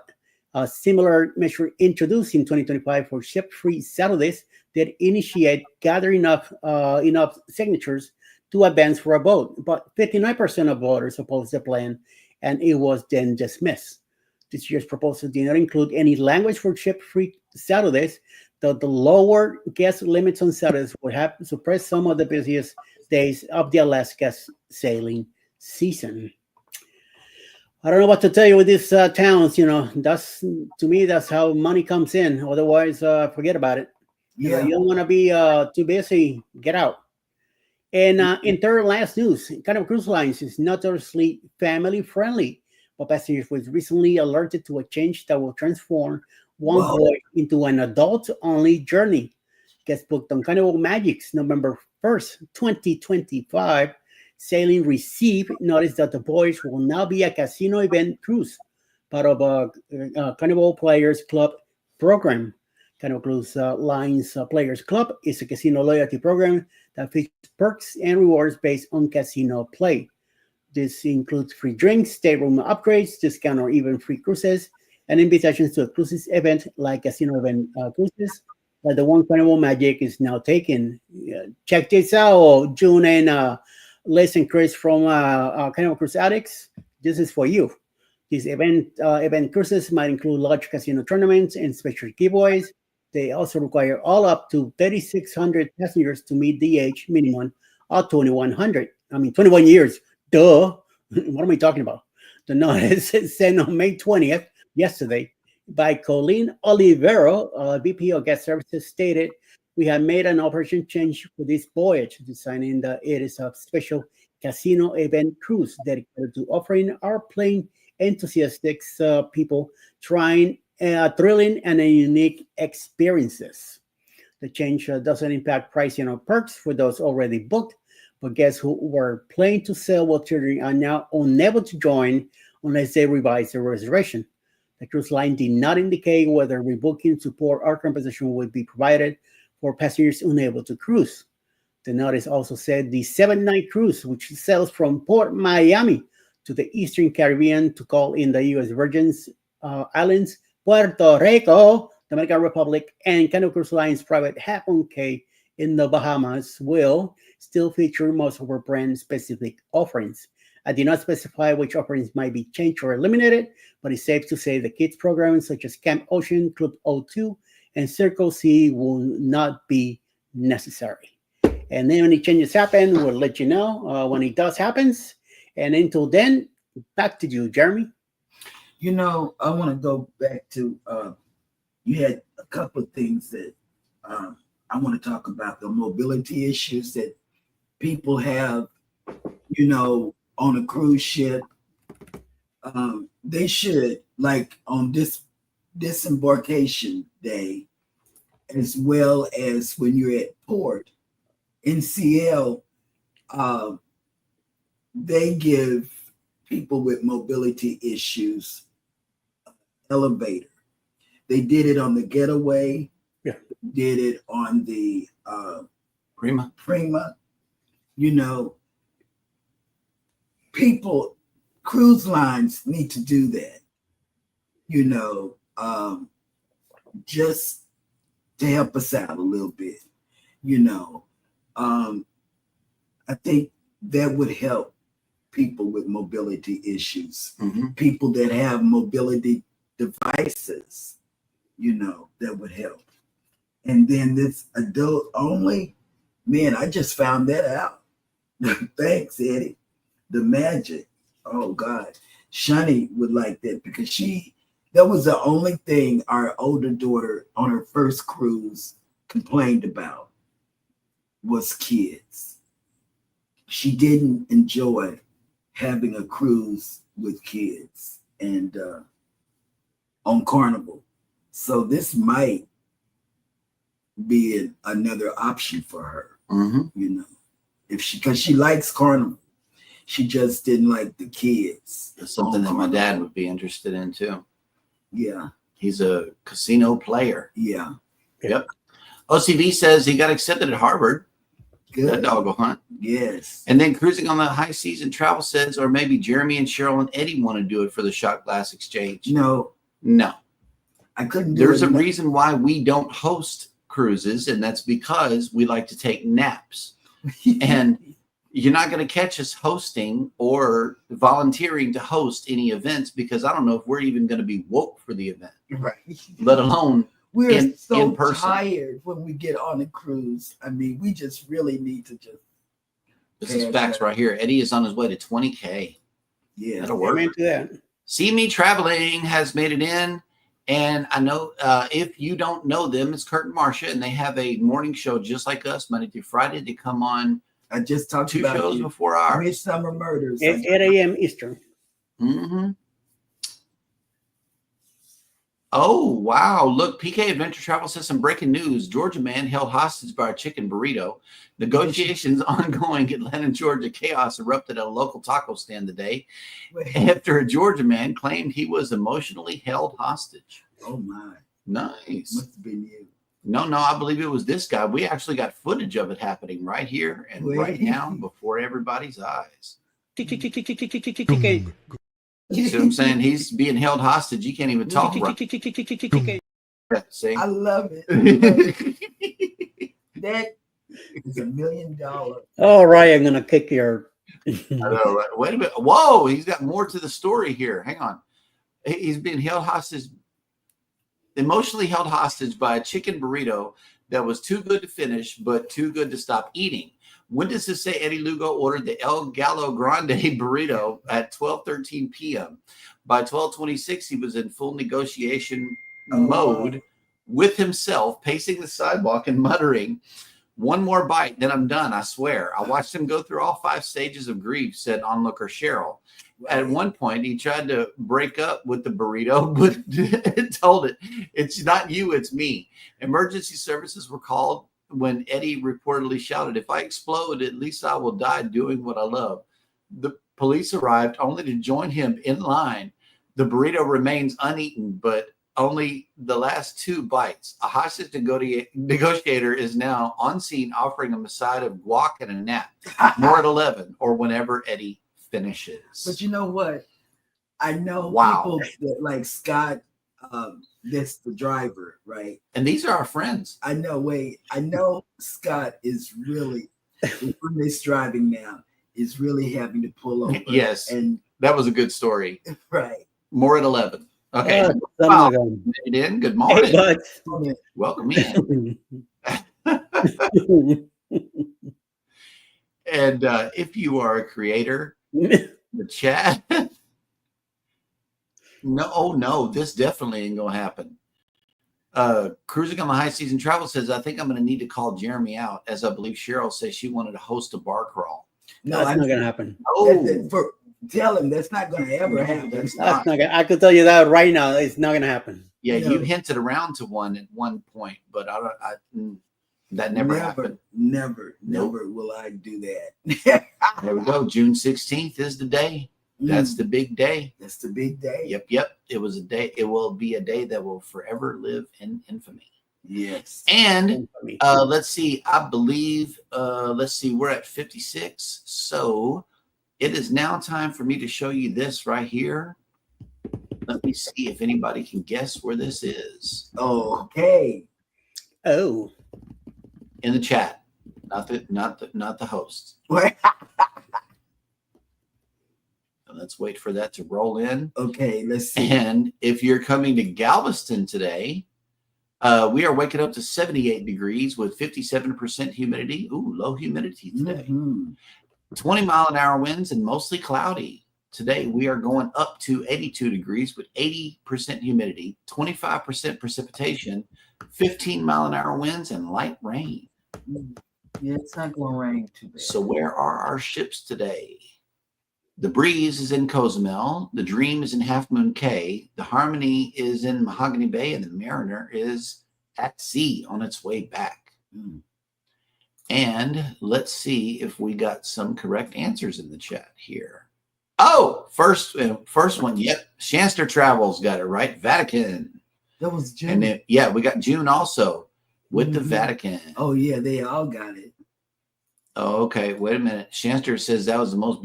A similar measure introduced in 2025 for ship-free Saturdays that initiate gathering enough signatures to advance for a vote, but 59% of voters opposed the plan, and it was then dismissed. This year's proposal did not include any language for ship-free Saturdays, though the lower guest limits on Saturdays would have suppressed some of the busiest days of the Alaska sailing season. I don't know what to tell you with these towns. That's, to me, that's how money comes in. Otherwise, forget about it. Yeah. You don't want to be too busy. Get out. And in third last news, Carnival Cruise Lines is notoriously family friendly, but passengers was recently alerted to a change that will transform one voyage into an adult-only journey. Guests booked on Carnival Magic's November 1st, 2025 sailing received notice that the voyage will now be a casino event cruise, part of a Carnival Players Club program. Carnival Cruise Lines Players Club is a casino loyalty program that features perks and rewards based on casino play. This includes free drinks, stateroom upgrades, discount or even free cruises, and invitations to a cruises event like casino event cruises, like the one Carnival Magic is now taking. Check this out, June and Les and Chris from Carnival Cruise Addicts. This is for you. These event cruises might include large casino tournaments and special giveaways. They also require all up to 3,600 passengers to meet the age minimum of 21 years. Duh. What am I talking about? The notice is sent on May 20th, yesterday, by Colleen Olivero, VP of Guest Services, stated, "We have made an operation change for this voyage, designing that it is a special casino event cruise dedicated to offering our plane enthusiastic people trying thrilling and unique experiences. The change doesn't impact pricing or perks for those already booked, but guests who were planning to sail while children are now unable to join unless they revise their reservation. The cruise line did not indicate whether rebooking support or compensation would be provided for passengers unable to cruise. The notice also said the 7-night cruise, which sails from Port Miami to the Eastern Caribbean to call in the U.S. Virgin Islands, Puerto Rico, the Dominican Republic, and Carnival Cruise Line's private Half Moon Cay in the Bahamas will still feature most of our brand-specific offerings. I did not specify which offerings might be changed or eliminated, but it's safe to say the kids programs such as Camp Ocean, Club O2, and Circle C will not be necessary. And then when the changes happen, we'll let you know when it does happens. And until then, back to you, Jeremy. You know, I want to go back to, you had a couple of things that I want to talk about, the mobility issues that people have, you know, on a cruise ship. They should, like on this disembarkation day, as well as when you're at port, NCL, they give people with mobility issues elevator. They did it on the Getaway. Yeah. Did it on the Prima. You know, people, cruise lines need to do that. You know, just to help us out a little bit. You know, I think that would help people with mobility issues, people that have mobility devices, you know, that would help. And then this adult only, man, I just found that out. Thanks, Eddie. The magic. Oh God. Shani would like that because that was the only thing our older daughter on her first cruise complained about was kids. She didn't enjoy having a cruise with kids and on Carnival. So this might be another option for her, you know, because she likes Carnival. She just didn't like the kids. That's something that my dad would be interested in too. Yeah. He's a casino player. Yeah. Yep. OCV says he got accepted at Harvard. Good. That dog will hunt. Yes. And then Cruising on the High Seas and Travel says, or maybe Jeremy and Cheryl and Eddie want to do it for the shot glass exchange. No. I couldn't do There's it. a reason why we don't host cruises, and that's because we like to take naps. And you're not going to catch us hosting or volunteering to host any events because I don't know if we're even going to be woke for the event, right? Let alone we're so in person. Tired when we get on a cruise. I mean, we just really need to just. This is facts right here. Eddie is on his way to 20K. Yeah, that'll work. Amen to that. See Me Traveling has made it in. And I know if you don't know them, it's Kurt and Marcia, and they have a morning show just like us, Monday through Friday. They come on. I just talked 2 about shows before ours. Midsummer Murders. 8 a.m. Eastern. Oh, wow. Look, PK Adventure Travel says some breaking news. Georgia man held hostage by a chicken burrito. Negotiations ongoing. Atlanta, Georgia. Chaos erupted at a local taco stand today after a Georgia man claimed he was emotionally held hostage. Oh, my. Nice. Must have been you. No, I believe it was this guy. We actually got footage of it happening right here and right now before everybody's eyes. You see what I'm saying? He's being held hostage. He can't even talk. See? I love it. That is $1 million. All right, I'm gonna kick your. I know, right? Wait a minute. Whoa, he's got more to the story here. Hang on. He's being held hostage. Emotionally held hostage by a chicken burrito that was too good to finish, but too good to stop eating. When does this say Eddie Lugo ordered the El Gallo Grande burrito at 12:13 p.m.? By 12:26, he was in full negotiation mode with himself, pacing the sidewalk and muttering, "One more bite, then I'm done, I swear." I watched him go through all 5 stages of grief, said onlooker Cheryl. At one point, he tried to break up with the burrito, but told it, "It's not you, it's me." Emergency services were called when Eddie reportedly shouted, "If I explode, at least I will die doing what I love." The police arrived only to join him in line. The burrito remains uneaten, but only the last 2 bites. A hostage negotiator is now on scene offering him a side of guac and a nap. More at 11 or whenever Eddie finishes. But you know what? I know people that like Scott, that's the driver, right? And these are our friends. I know Scott is really, when he's driving now, is really having to pull over. Yes. And that was a good story. Right. More at 11. Okay. Wow. In. Good morning. Hey, welcome in. And if you are a creator, the chat. No, this definitely ain't gonna happen. Cruising on the High Season Travel says, I think I'm going to need to call Jeremy out, as I believe Cheryl says she wanted to host a bar crawl. No, that's not going to happen. Tell him that's not going to ever happen. That's not gonna, I can tell you that right now. It's not going to happen. Yeah, you hinted around to one at one point, but that never happened. Never will I do that. There we go. June 16th is the day. That's the big day. That's the big day. Yep. It was a day. It will be a day that will forever live in infamy. Yes. And let's see. I believe. Let's see. We're at 56. So it is now time for me to show you this right here. Let me see if anybody can guess where this is. Okay. Oh. In the chat, not the host. Let's wait for that to roll in. Okay, let's see. And if you're coming to Galveston today, we are waking up to 78 degrees with 57% humidity. Ooh, low humidity today. 20-mile-an-hour winds and mostly cloudy. Today, we are going up to 82 degrees with 80% humidity, 25% precipitation, 15-mile-an-hour winds, and light rain. Yeah, it's not going to rain too bad. So where are our ships today? The Breeze is in Cozumel. The Dream is in Half Moon Cay. The Harmony is in Mahogany Bay. And the Mariner is at sea on its way back. And let's see if we got some correct answers in the chat here. Oh, first one. Yep. Shanster Travels got it right. Vatican. That was June. And then, yeah, we got June also with the Vatican. Oh, yeah, they all got it. Oh, okay. Wait a minute. Shanster says that was the most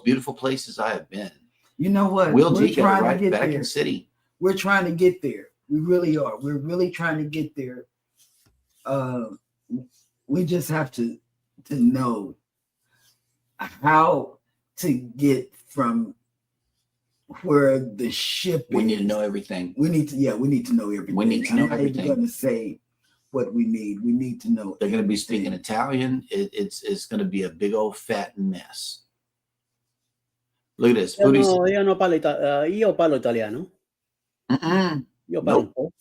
beautiful places I have been. You know what? We're trying to get Vatican there. City. We're trying to get there. We really are. We're really trying to get there. We just have to know how to get from where the ship is. We need to know everything. We need to know everything. We need to know I'm not everything. even going to say what we need. We need to know. They're going to be speaking Italian. It's going to be a big old fat mess. Look at this. Io parlo italiano. Io parlo un po'.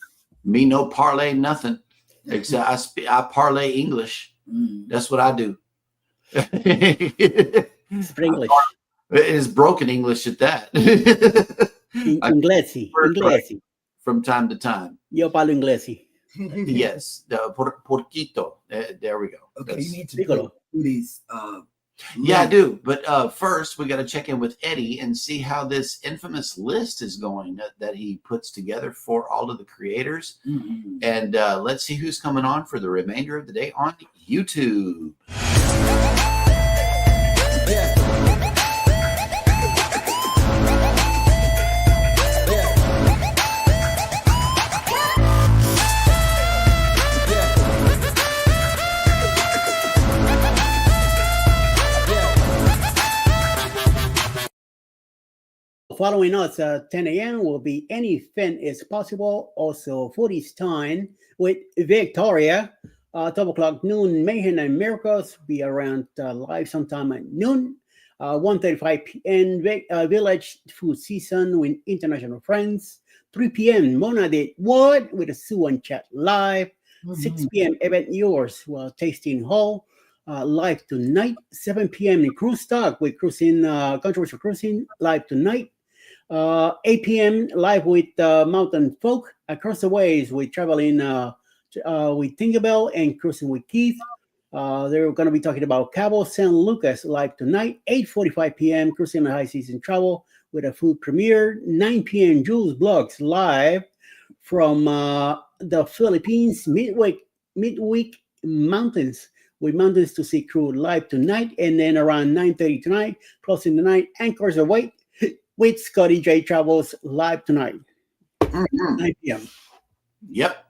Me no parlay nothing. Except I parlay English. That's what I do. English. It is broken English at that. Inglesi. From time to time. Io parlo inglesi. Yes, the porquito. There we go. Okay, you need to do these. Yeah, I do. But first, we got to check in with Eddie and see how this infamous list is going that he puts together for all of the creators. And let's see who's coming on for the remainder of the day on YouTube. Following us at 10 a.m. will be Anything is Possible. Also, Foodies Time with Victoria. 12 o'clock noon, Mayhem and Miracles be around live sometime at noon. 1:35 p.m. Village Food Season with International Friends. 3 p.m. Mona Did What with a Sue and Chat live. 6 p.m. Event Yours Tasting Hall live tonight. 7 p.m. in Cruise Talk with Cruising Controversial Cruising live tonight. 8 p.m. live with Mountain Folk. Across the Ways with traveling with Tinkerbell and Cruising with Keith. They're going to be talking about Cabo San Lucas live tonight. 8:45 p.m. Cruising High Season Travel with a food premiere. 9 p.m. Jules Blogs live from the Philippines. Midweek Mountains with Mountains to See crew live tonight. And then around 9:30 tonight, closing the night, Anchors Await with Scotty J Travels live tonight. 9 p.m. Yep.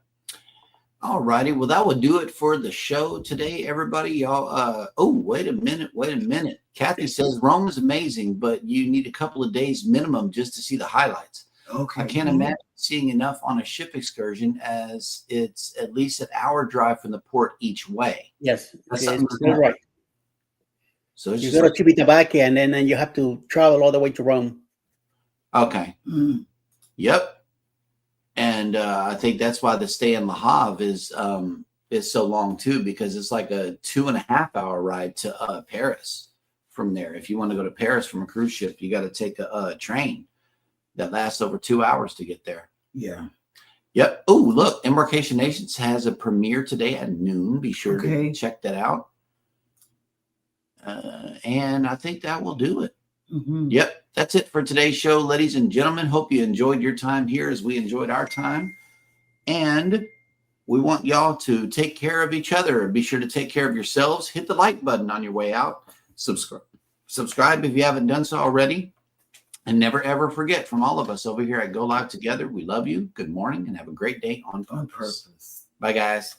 All righty. Well, that will do it for the show today, everybody. Y'all. Wait a minute. Kathy says Rome is amazing, but you need a couple of days minimum just to see the highlights. Okay. I can't imagine seeing enough on a ship excursion, as it's at least an hour drive from the port each way. Yes, that's right. So it's you go to Civitavecchia and then you have to travel all the way to Rome. Okay. Yep. And I think that's why the stay in Le Havre is so long too, because it's like a 2.5 hour ride to Paris from there. If you want to go to Paris from a cruise ship, you got to take a train that lasts over 2 hours to get there. Yeah. Yep. Oh, look, Embarkation Nations has a premiere today at noon. Be sure to check that out. And I think that will do it. Mm-hmm. Yep. That's it for today's show, ladies and gentlemen. Hope you enjoyed your time here as we enjoyed our time. And we want y'all to take care of each other. Be sure to take care of yourselves. Hit the like button on your way out. Subscribe if you haven't done so already. And never, ever forget, from all of us over here at Go Live Together, we love you. Good morning and have a great day on purpose. Bye, guys.